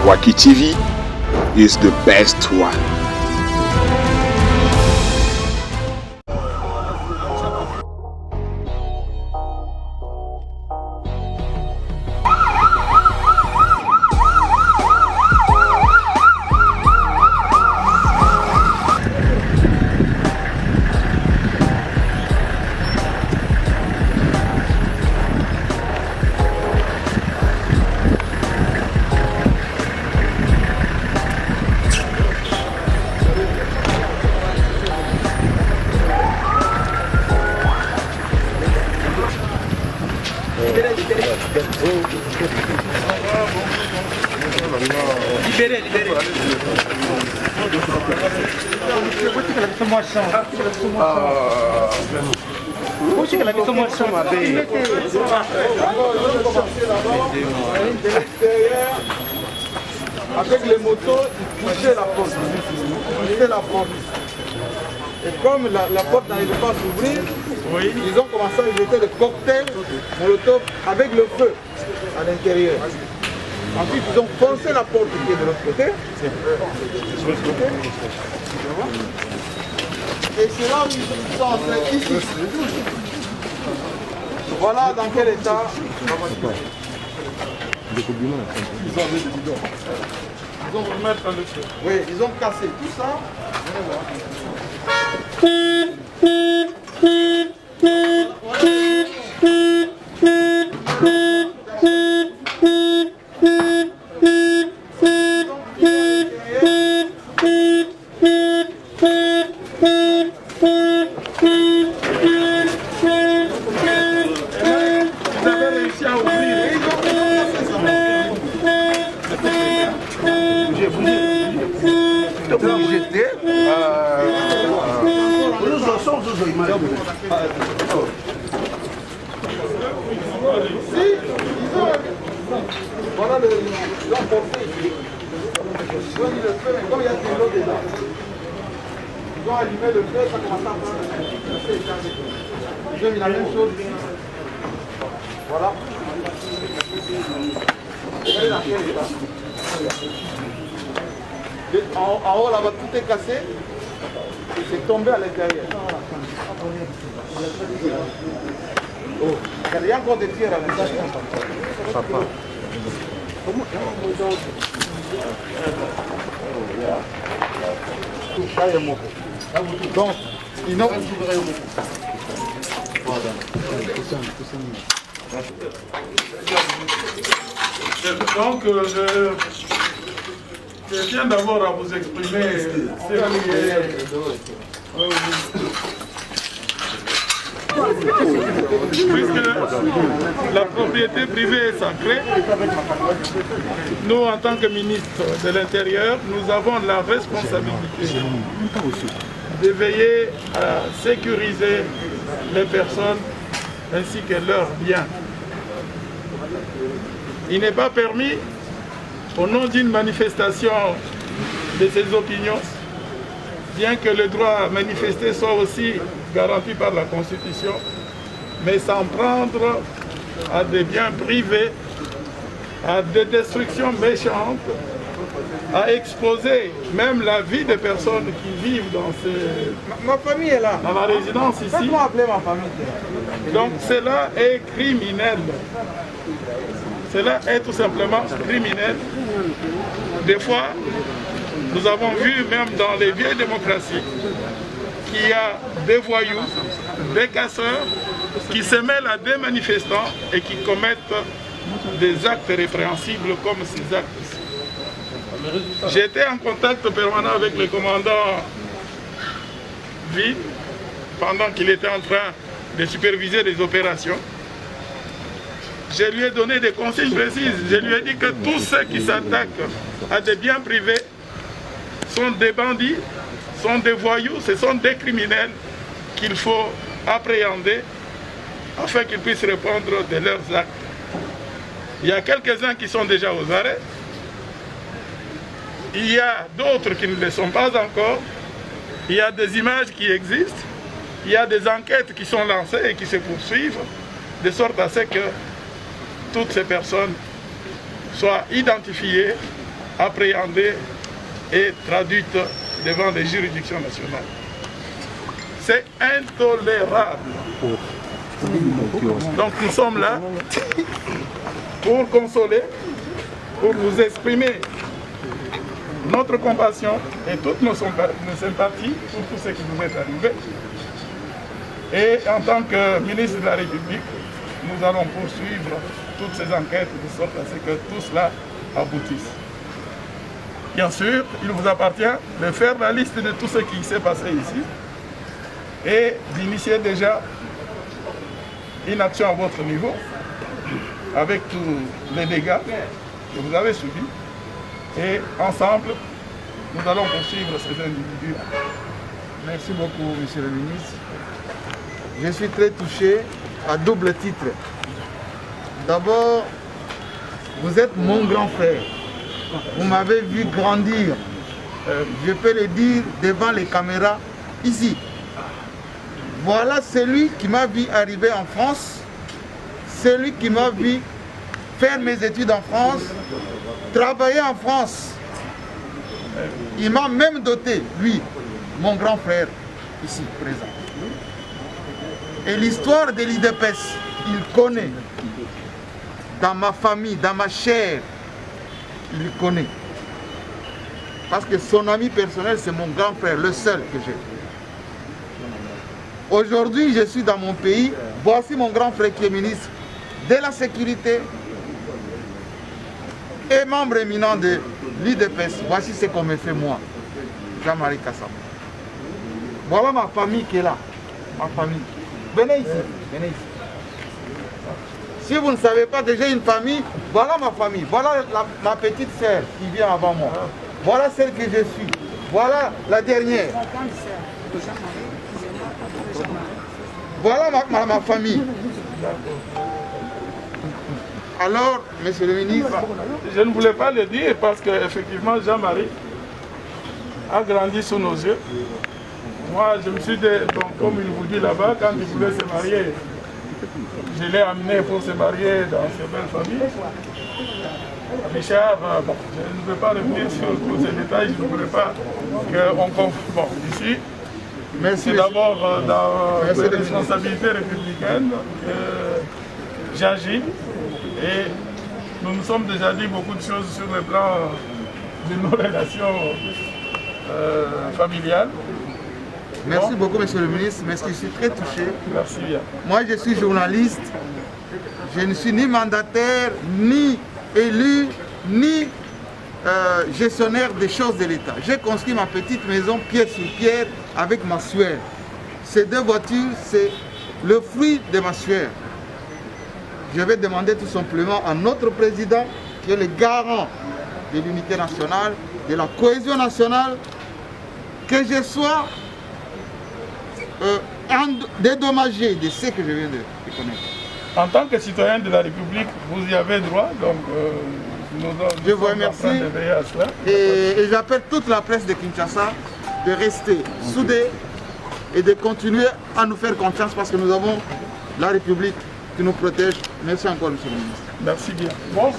Waki TV is the best one. Avec les motos, ils poussaient la porte. Et comme la porte n'arrivait pas à s'ouvrir, ils ont commencé à jeter des cocktails molotov avec le feu à l'intérieur. Ensuite, ils ont foncé la porte qui est de l'autre côté. Et c'est là où ils sont entrés ici. Voilà dans quel état. Ils ont remettre dans le feu. Oui, ils ont cassé tout ça. Voilà ils ont porté. Ils ont mis le feu, mais comme il y a de l'eau dedans, ils ont allumé le feu, ça commence à prendre. Ils ont mis la même chose. Voilà. Regardez dans quel état. En haut là-bas, tout est cassé. C'est tombé à l'intérieur. Oh, il y a encore des pierres à l'intérieur. Donc, ils ont... Donc, je tiens d'abord à vous exprimer puisque la propriété privée est sacrée, nous en tant que ministre de l'Intérieur, nous avons la responsabilité de veiller à sécuriser les personnes ainsi que leurs biens. Il n'est pas permis, au nom d'une manifestation de ses opinions, bien que le droit à manifester soit aussi garanti par la Constitution, mais s'en prendre à des biens privés, à des destructions méchantes, à exposer même la vie des personnes qui vivent dans Ma famille est là. Dans la résidence ici. Faites-moi appeler ma famille. Donc cela est criminel. Cela est tout simplement criminel. Des fois, nous avons vu même dans les vieilles démocraties qu'il y a des voyous, des casseurs qui se mêlent à des manifestants et qui commettent des actes répréhensibles comme ces actes. J'étais en contact permanent avec le commandant Ville pendant qu'il était en train de superviser les opérations. Je lui ai donné des consignes précises. Je lui ai dit que tous ceux qui s'attaquent à des biens privés sont des bandits, sont des voyous, ce sont des criminels qu'il faut appréhender afin qu'ils puissent répondre de leurs actes. Il y a quelques-uns qui sont déjà aux arrêts. Il y a d'autres qui ne le sont pas encore. Il y a des images qui existent. Il y a des enquêtes qui sont lancées et qui se poursuivent, de sorte à ce que toutes ces personnes soient identifiées appréhendée et traduite devant les juridictions nationales. C'est intolérable. Donc nous sommes là pour consoler, pour vous exprimer notre compassion et toutes nos sympathies pour tout ce qui vous est arrivé. Et en tant que ministre de la République, nous allons poursuivre toutes ces enquêtes de sorte à ce que tout cela aboutisse. Bien sûr, il vous appartient de faire la liste de tout ce qui s'est passé ici et d'initier déjà une action à votre niveau avec tous les dégâts que vous avez subis. Et ensemble, nous allons poursuivre ces individus. Merci beaucoup, monsieur le ministre. Je suis très touché à double titre. D'abord, vous êtes mon grand frère. Vous m'avez vu grandir, je peux le dire devant les caméras, ici. Voilà celui qui m'a vu arriver en France, celui qui m'a vu faire mes études en France, travailler en France. Il m'a même doté, lui, mon grand frère, ici présent. Et l'histoire de l'IDPS, il connaît. Dans ma famille, dans ma chair, il connaît. Parce que son ami personnel, c'est mon grand frère, le seul que j'ai. Aujourd'hui, je suis dans mon pays. Voici mon grand frère qui est ministre de la Sécurité et membre éminent de l'IDPS. Voici ce qu'on me fait moi, Jean-Marie Kassam. Voilà ma famille qui est là. Ma famille. Venez ici. Venez ici. Si vous ne savez pas que j'ai une famille, voilà ma famille. Voilà ma petite sœur qui vient avant moi. Voilà celle que je suis. Voilà la dernière. Voilà ma famille. Alors, monsieur le ministre... Je ne voulais pas le dire parce qu'effectivement, Jean-Marie a grandi sous nos yeux. Moi, je me suis dit, donc, comme il vous dit là-bas, quand il voulait se marier, je l'ai amené pour se marier dans ces belles familles. Richard, bon, je ne veux pas revenir sur tous ces détails, je ne voulais pas qu'on confond. Bon, ici, c'est d'abord dans les responsabilités républicaines que j'agis et nous nous sommes déjà dit beaucoup de choses sur le plan de nos relations familiales. Merci beaucoup, monsieur le ministre, mais je suis très touché. Merci bien. Moi, je suis journaliste. Je ne suis ni mandataire, ni élu, ni gestionnaire des choses de l'État. J'ai construit ma petite maison pierre sur pierre avec ma sueur. Ces deux voitures, c'est le fruit de ma sueur. Je vais demander tout simplement à notre président, qui est le garant de l'unité nationale, de la cohésion nationale, que je sois dédommagé de ce que je viens de connaître. En tant que citoyen de la République, vous y avez droit, donc je vous remercie et j'appelle toute la presse de Kinshasa de rester soudée et de continuer à nous faire confiance parce que nous avons la République qui nous protège. Merci encore, monsieur le ministre. Merci bien. Bon.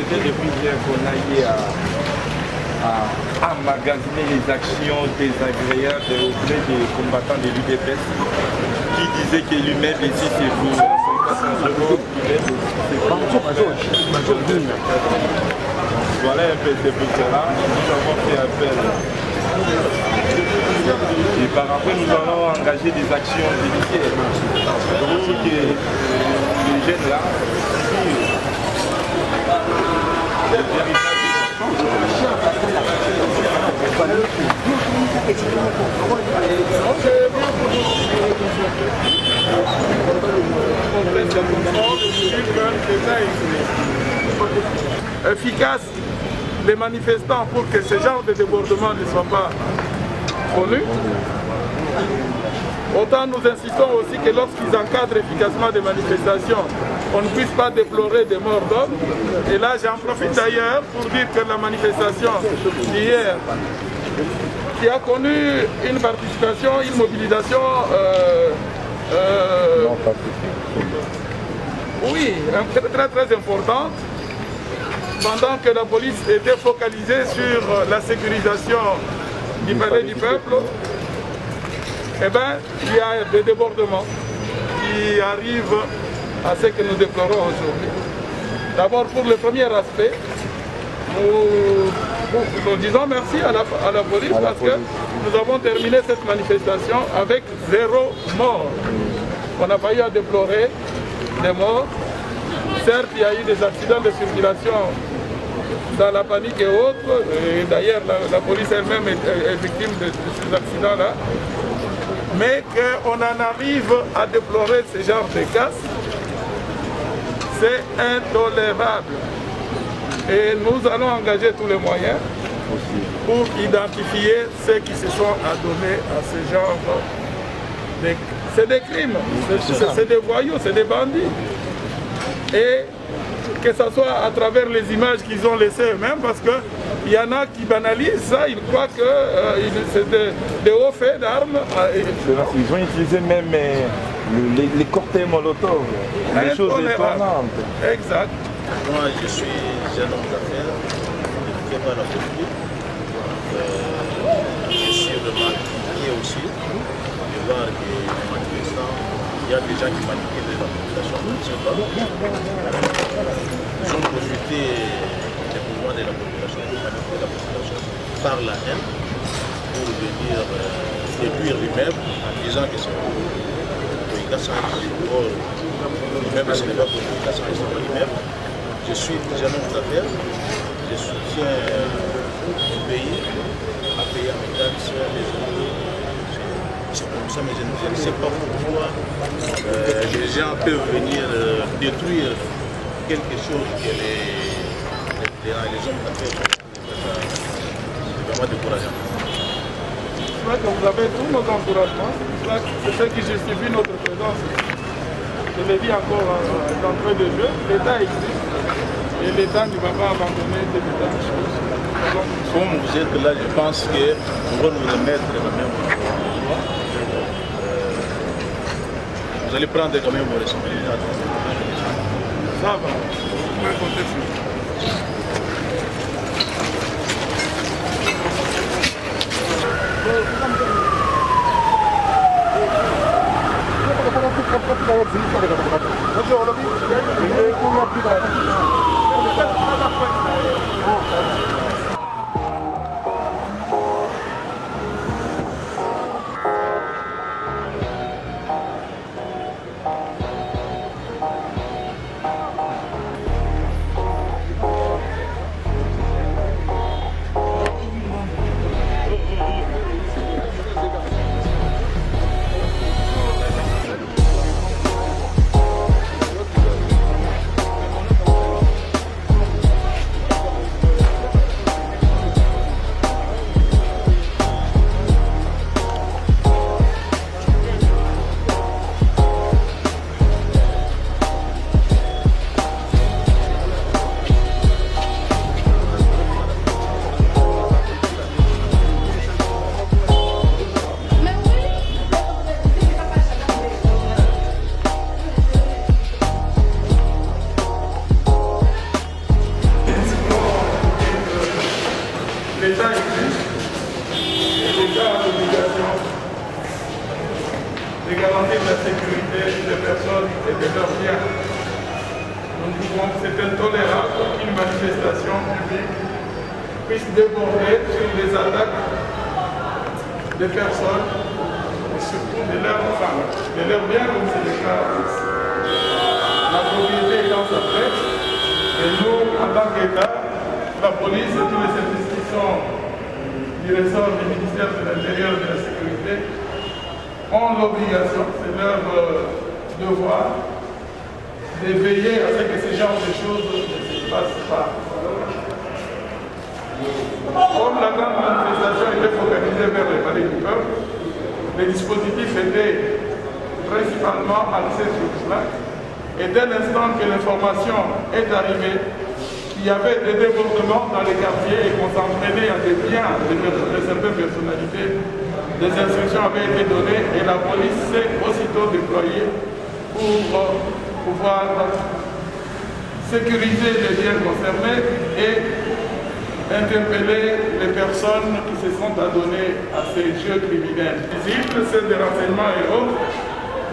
faisait depuis hier qu'on aille à emmagasiner les actions désagréables auprès des combattants de l'UDPS qui disaient que l'humain ici c'est vous. Voilà un peu c'est pour cela. Nous avons fait appel. Et par après nous allons engager des actions judiciaires pour que les jeunes là les véritables efficace les manifestants pour que ce genre de débordement ne soit pas connu. Autant nous insistons aussi que lorsqu'ils encadrent efficacement des manifestations, on ne puisse pas déplorer des morts d'hommes. Et là, j'en profite d'ailleurs pour dire que la manifestation d'hier, qui a connu une participation, une mobilisation oui, très importante, pendant que la police était focalisée sur la sécurisation du palais du peuple, eh bien, il y a des débordements qui arrivent à ce que nous déplorons aujourd'hui. D'abord, pour le premier aspect, nous disons merci à la police parce que nous avons terminé cette manifestation avec 0 mort. On n'a pas eu à déplorer des morts. Certes, il y a eu des accidents de circulation dans la panique et autres. D'ailleurs, la police elle-même est victime de ces accidents-là. Mais qu'on en arrive à déplorer ce genre de cas, c'est intolérable. Et nous allons engager tous les moyens pour identifier ceux qui se sont adonnés à ce genre de... C'est des crimes, c'est des voyous, c'est des bandits. Et que ce soit à travers les images qu'ils ont laissées eux-mêmes, parce qu'il y en a qui banalisent ça, ils croient que c'est des hauts faits d'armes. Ils ont utilisé même les cocktails Molotov, des choses étonnantes. Exact. Moi, je suis jeune homme d'affaires, qui est pas la politique. Je suis vraiment inquiet aussi de voir que les manifestants, il y a des gens qui manipulent la population, je ne sais pas. Ils ont profité des pouvoirs de la population, de manipuler la population par la haine pour venir détruire l'immeuble en disant que c'est pour l'immeuble, ce n'est pas pour l'immeuble. Je suis jeune homme d'affaires, je soutiens mon pays à payer mes taxes, les impôts. C'est comme ça, mais je ne sais pas pourquoi les gens peuvent venir détruire quelque chose que les hommes d'affaires font. C'est vraiment décourageant. Je crois que vous avez tous nos encouragements. C'est ce qui justifie notre présence. Je le dis encore d'entrée de jeu, l'État existe et l'État ne va pas abandonner des États. Comme vous êtes là, je pense qu'on va nous remettre la même. Vous allez prendre quand même vos responsabilités. Ça va, vous pouvez compter sur nous. l'État existe et l'État a l'obligation de garantir la sécurité des personnes et de leurs biens. Nous trouvons que c'est intolérable qu'une manifestation publique puisse déborder sur des attaques des personnes et surtout de leurs biens comme c'est le cas ici. La propriété est dans sa tête et nous, en tant qu'État, la police et tous les services qui sont du ressort du ministère de l'Intérieur et de la Sécurité ont l'obligation, c'est leur devoir, de veiller à ce que ce genre de choses ne se passent pas. Comme la grande manifestation était organisée vers le palais du peuple, les dispositifs étaient principalement axés sur cela. Et dès l'instant que l'information est arrivée, il y avait des débordements dans les quartiers et qu'on s'entraînait à des biens de certaines personnalités, des instructions avaient été données et la police s'est aussitôt déployée pour pouvoir sécuriser les biens concernés et interpeller les personnes qui se sont adonnées à ces jeux criminels. Visibles, celles des renseignements et autres,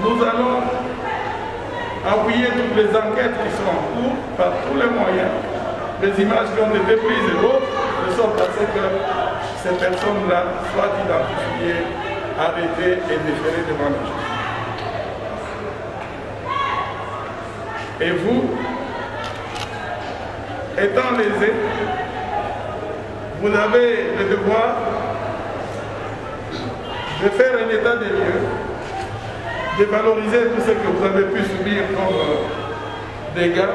nous allons appuyer toutes les enquêtes qui sont en cours par tous les moyens, les images qui ont été prises et autres, de sorte à ce que ces personnes-là soient identifiées, arrêtées et déférées devant la justice. Et vous, étant lésés, vous avez le devoir de faire un état des lieux, de valoriser tout ce que vous avez pu subir comme dégâts.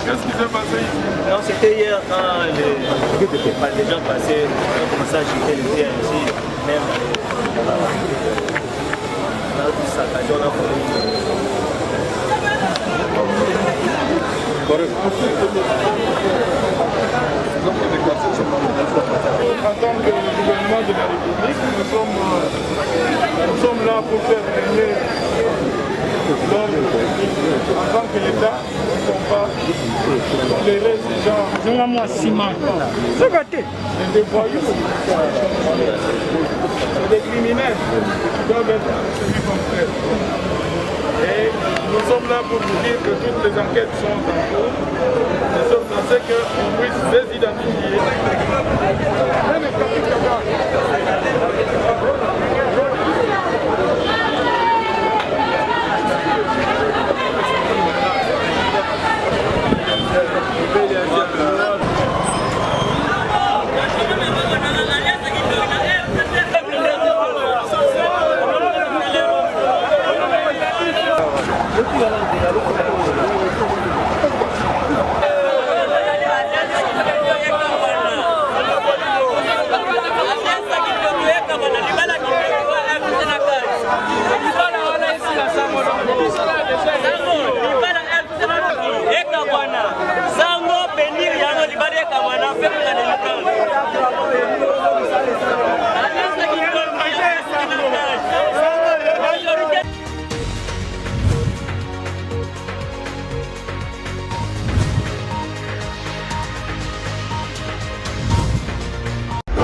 Qu'est-ce qui s'est passé ici? Non, c'était hier quand les gens passaient, ont commencé à jeter les biens ici, même on a tout saccagé, on a En tant que gouvernement de la République, nous sommes là pour faire régner l'ordre public. En tant que l'État, nous ne pouvons pas tolérer ces gens. C'est des voyous, c'est des criminels qui doivent être tenus comme tels. Et nous sommes là pour vous dire que toutes les enquêtes sont en cours, de sorte à ce qu'on puisse les identifier.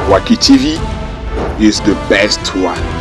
Waki TV is the best one.